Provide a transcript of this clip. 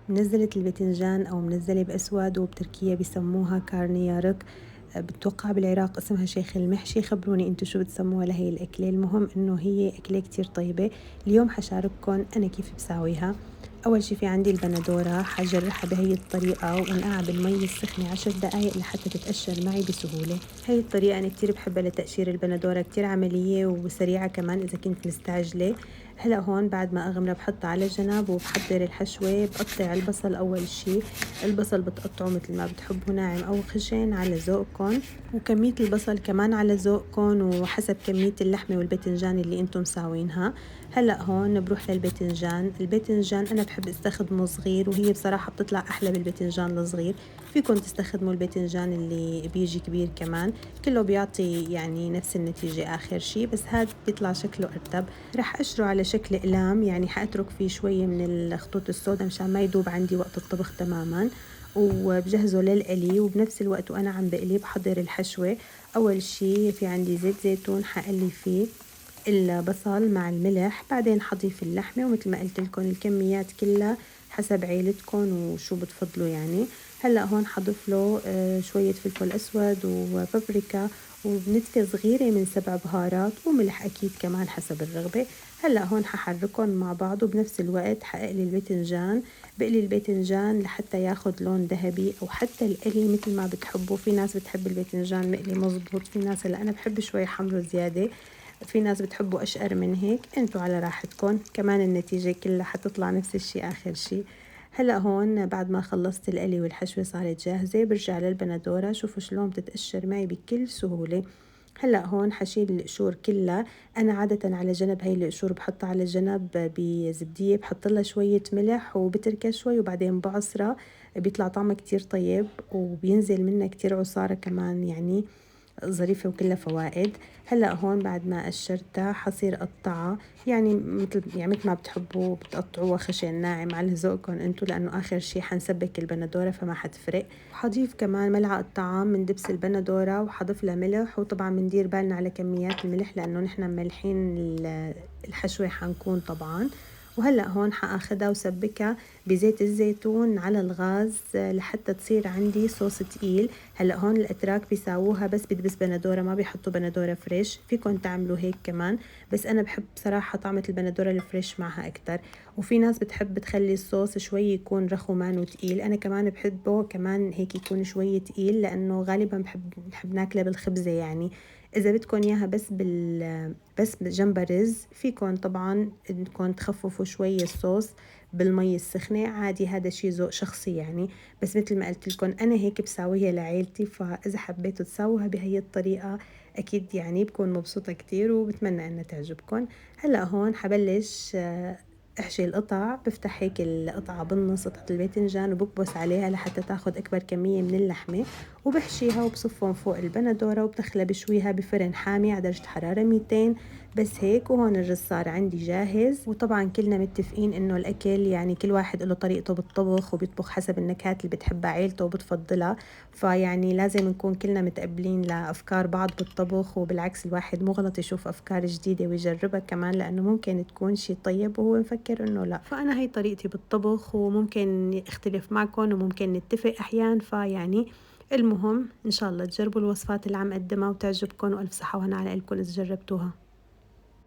منزلة الباذنجان أو منزلة بأسود وبتركيا بسموها كارنيارك. بتوقع بالعراق اسمها شيخ المحشي. خبروني انتو شو بتسموها لهي الأكلة. المهم انه هي أكلة كتير طيبة. اليوم حشارككن أنا كيف بساويها. أول شي في عندي البندورة، حجرحها بهي الطريقة وانقعها بالمي السخنة 10 دقايق لحتى تتقشر معي بسهولة. هي الطريقة أنا كتير بحبها لتقشير البندورة، كتير عملية وسريعة كمان إذا كنت مستعجلة. هلا هون بعد ما أغمرها بحطها على جنب وبحضر الحشوة. بقطع البصل أول شي. البصل بتقطعه مثل ما بتحبوا ناعم أو خشن على ذوقكن، وكمية البصل كمان على ذوقكن وحسب كمية اللحمة والباذنجان اللي انتم مساوينها. هلا هون بروح للباذنجان. الباذنجان أنا بحب استخدمه صغير، وهي بصراحة بتطلع أحلى بالباذنجان الصغير. فيكن تستخدموا الباذنجان اللي بيجي كبير كمان، كله بيعطي يعني نفس النتيجة آخر شي، بس هاد بيطلع شكله أرتب. رح أقشره على شكل أقلام، يعني حأترك فيه شوية من الخطوط السوداء مشان ما يدوب عندي وقت الطبخ تماما. وبجهزه للقلي، وبنفس الوقت وأنا عم بقلي بحضر الحشوة. أول شي في عندي زيت زيتون حقلي فيه البصل مع الملح، بعدين حضيف اللحمة، ومثل ما قلت لكم الكميات كلها حسب عيلتكم وشو بتفضلوا يعني. هلا هون حضيف له شوية فلفل أسود وبابريكا ونتفة صغيرة من 7 بهارات وملح أكيد كمان حسب الرغبة. هلا هون ححركهم مع بعض، وبنفس الوقت حقلي الباذنجان. بقلي الباذنجان لحتى ياخد لون ذهبي، أو حتى القلي مثل ما بتحبوا. في ناس بتحب الباذنجان مقلي مزبوط، في ناس هلا أنا بحب شوي حمرو زيادة، في ناس بتحبوا أشقر من هيك. انتوا على راحتكم، كمان النتيجة كلها حتطلع نفس الشي آخر شي. هلأ هون بعد ما خلصت القلي والحشوة صارت جاهزة، برجع للبندورة. شوفوا شلون بتتقشر معي بكل سهولة. هلأ هون حشيل القشور كلها. أنا عادة على جنب هاي القشور بحطها على جنب بزبدية، بحط لها شوية ملح وبتركها شوي وبعدين بعصرها. بيطلع طعمها كتير طيب، وبينزل منها كتير عصارة كمان، يعني ظريفة وكلها فوائد. هلا هون بعد ما قشرتها حصير قطعها، يعني مثل ما بتحبوا بتقطعوها خشن ناعم على ذوقكم انتو، لانه اخر شي حنسبك البندورة فما حتفرق. وحضيف كمان ملعقة طعام من دبس البندورة، وحضيف لها ملح. وطبعا بندير بالنا على كميات الملح لانه نحن مملحين الحشوة حنكون طبعا. وهلأ هون حاخدها وسبكها بزيت الزيتون على الغاز لحتى تصير عندي صوص تقيل. هلأ هون الأتراك بيساووها بس بدبس بندورة، ما بيحطوا بندورة فريش. فيكن تعملوا هيك كمان، بس أنا بحب بصراحة طعمة البندورة الفريش معها أكتر. وفي ناس بتحب تخلي الصوص شوي يكون رخومان وتقيل، أنا كمان بحبه كمان هيك يكون شوي تقيل، لأنه غالبا بحب ناكله بالخبزة يعني. إذا بدكن إياها بس جنبها رز، فيكن طبعا إنكم تخففوا شوي الصوص بالمي السخنة عادي، هذا شي ذوق شخصي يعني. بس مثل ما قلت لكم أنا هيك بساويها لعيلتي، فإذا حبيتوا تساووها بهي الطريقة أكيد يعني بكون مبسوطة كتير وبتمنى أنها تعجبكم. هلأ هون حبلش احشي القطع. بفتح هيك القطعة بالنص، قطعة الباذنجان، وبكبس عليها لحتى تاخد أكبر كمية من اللحمة، وبحشيها وبصفهم فوق البندورة، وبدخلها بشويها بفرن حامي على درجة حرارة 200. بس هيك وهون الرز صار عندي جاهز. وطبعا كلنا متفقين انه الاكل يعني كل واحد له طريقته بالطبخ، وبيطبخ حسب النكهات اللي بتحبها عيلته وبتفضلها. فيعني لازم نكون كلنا متقبلين لافكار بعض بالطبخ، وبالعكس الواحد مو غلط يشوف افكار جديدة ويجربها كمان، لانه ممكن تكون شي طيب وهو مفكر انه لا. فانا هي طريقتي بالطبخ، وممكن اختلف معكم وممكن نتفق احيان. فيعني المهم ان شاء الله تجربوا الوصفات اللي عم اقدمها وتعجبكم، والف صحة وهنا على قلبكم اذا جربتوها.